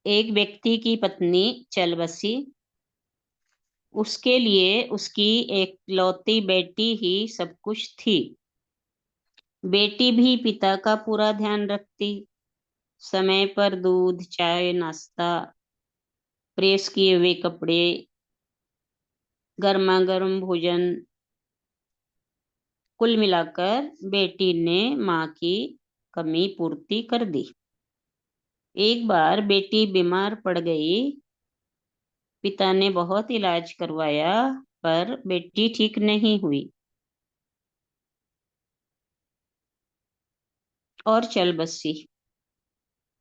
एक व्यक्ति की पत्नी चल बसी। उसके लिए उसकी एकलौती बेटी ही सब कुछ थी। बेटी भी पिता का पूरा ध्यान रखती। समय पर दूध, चाय, नाश्ता, प्रेस किए हुए कपड़े, गर्मा गर्म भोजन, कुल मिलाकर बेटी ने माँ की कमी पूर्ति कर दी। एक बार बेटी बीमार पड़ गई। पिता ने बहुत इलाज करवाया, पर बेटी ठीक नहीं हुई और चल बसी।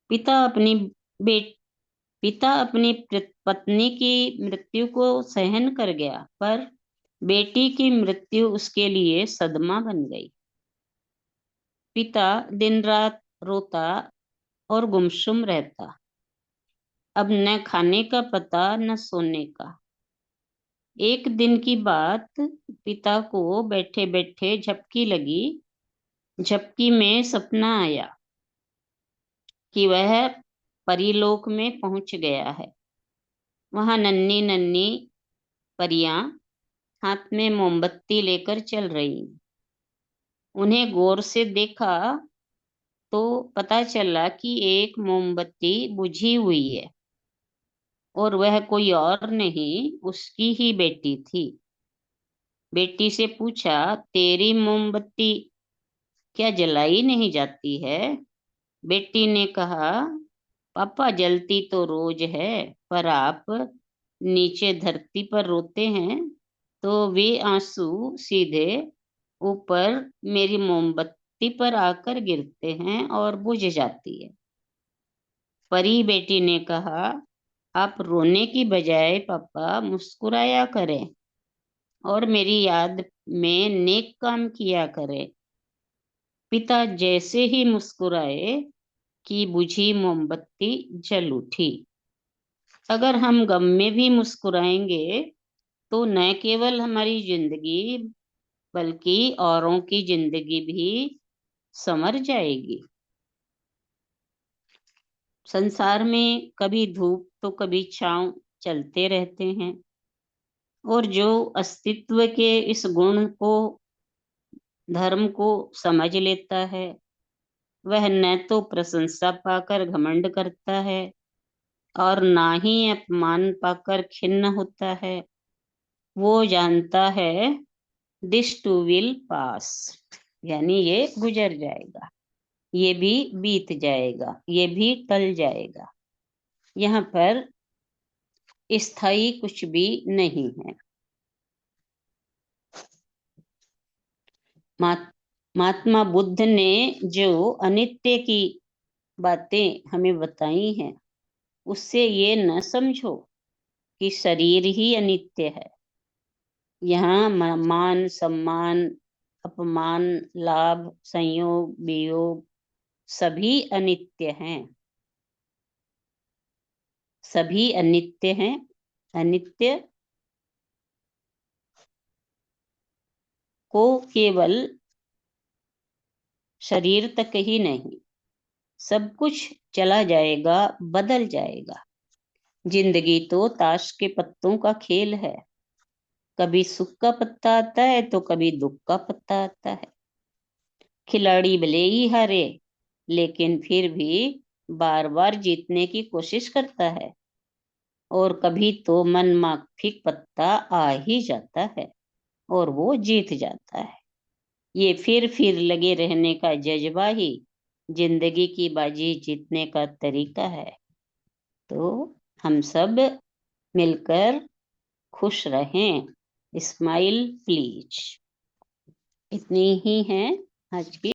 पिता अपनी बेट पिता अपनी पत्नी की मृत्यु को सहन कर गया, पर बेटी की मृत्यु उसके लिए सदमा बन गई। पिता दिन रात रोता और गुमसुम रहता। अब न खाने का पता, न सोने का। एक दिन की बात, पिता को बैठे बैठे झपकी लगी। झपकी में सपना आया कि वह परीलोक में पहुंच गया है। वहां नन्ही नन्ही परियां हाथ में मोमबत्ती लेकर चल रही। उन्हें गौर से देखा तो पता चला कि एक मोमबत्ती बुझी हुई है और वह कोई और नहीं, उसकी ही बेटी थी। बेटी से पूछा, तेरी मोमबत्ती क्या जलाई नहीं जाती है? बेटी ने कहा, पापा जलती तो रोज है, पर आप नीचे धरती पर रोते हैं तो वे आंसू सीधे ऊपर मेरी मोमबत्ती पर आकर गिरते हैं और बुझ जाती है। परी बेटी ने कहा, आप रोने की बजाय पापा मुस्कुराया करें और मेरी याद में नेक काम किया करें। पिता जैसे ही मुस्कुराए कि बुझी मोमबत्ती जल उठी। अगर हम गम में भी मुस्कुराएंगे तो न केवल हमारी जिंदगी बल्कि औरों की जिंदगी भी संवर जाएगी। संसार में कभी धूप तो कभी छांव चलते रहते हैं, और जो अस्तित्व के इस गुण को, धर्म को समझ लेता है, वह न तो प्रशंसा पाकर घमंड करता है और ना ही अपमान पाकर खिन्न होता है। वो जानता है दिस टू विल पास, यानी ये गुजर जाएगा, ये भी बीत जाएगा, ये भी टल जाएगा। यहाँ पर स्थायी कुछ भी नहीं है। महात्मा बुद्ध ने जो अनित्य की बातें हमें बताई हैं, उससे ये न समझो कि शरीर ही अनित्य है। यहाँ मान सम्मान, अपमान, लाभ, संयोग, वियोग सभी अनित्य हैं। सभी अनित्य हैं। अनित्य को केवल शरीर तक ही नहीं, सब कुछ चला जाएगा, बदल जाएगा। जिंदगी तो ताश के पत्तों का खेल है। कभी सुख का पत्ता आता है तो कभी दुख का पत्ता आता है। खिलाड़ी भले ही हारे, लेकिन फिर भी बार बार जीतने की कोशिश करता है। और कभी तो मनमाफिक पत्ता आ ही जाता है और वो जीत जाता है। ये फिर लगे रहने का जज्बा ही जिंदगी की बाजी जीतने का तरीका है। तो हम सब मिलकर खुश रहें। Smile please. इतनी ही है आज की